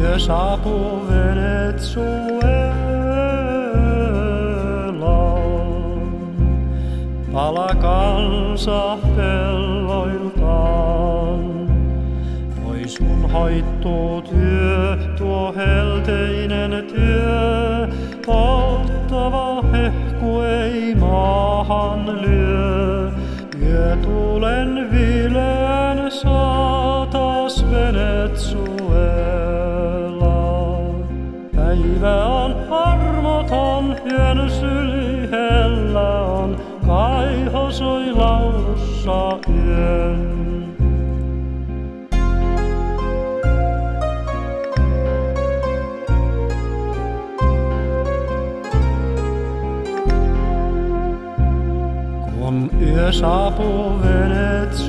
Yö saapuu Venezuelaan, pala kansa pelloiltaan. Pois mun hoittuu työ, tuo helteinen työ, polttava hehku ei maahan lyö. Yötuulen vileen saatas Venezuelaan. Päivä on armoton, yön syli hellä on, kaiho soi laulussa yön. Kun yö saapuu Venezuelaan,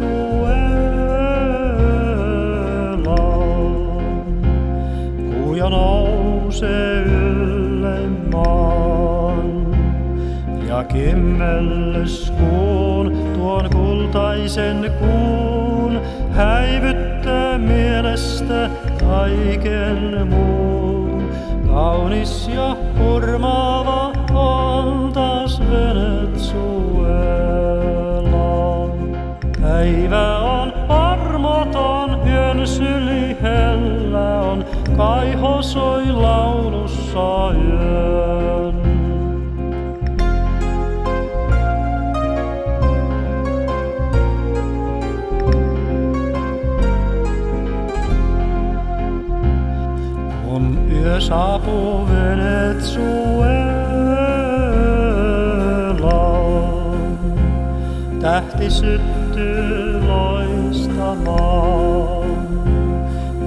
kuja nousee ylle maan. Ja kimmellyskuun, tuon kultaisen kuun, häivyttää mielestä kaiken muun. Kaunis ja hurmaava on taas Venezuela. Päivä on armoton, yön syli hellä on, kaiho soi laulussa yön. Kun yö saapuu Venezuelaan, tähti syttyy loistamaan.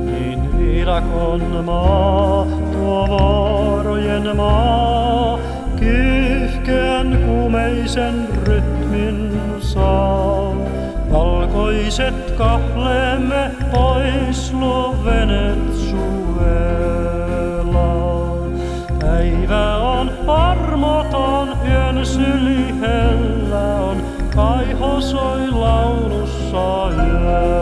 Niin viidakon maa, tuo vuorojen maa, kiihkeän kuumeisen rytmin saa. Valkoiset kahlemme pois luo Venezuelaan. Päivä on armoton, yön syli hellä on, kaiho soi laulussa yön.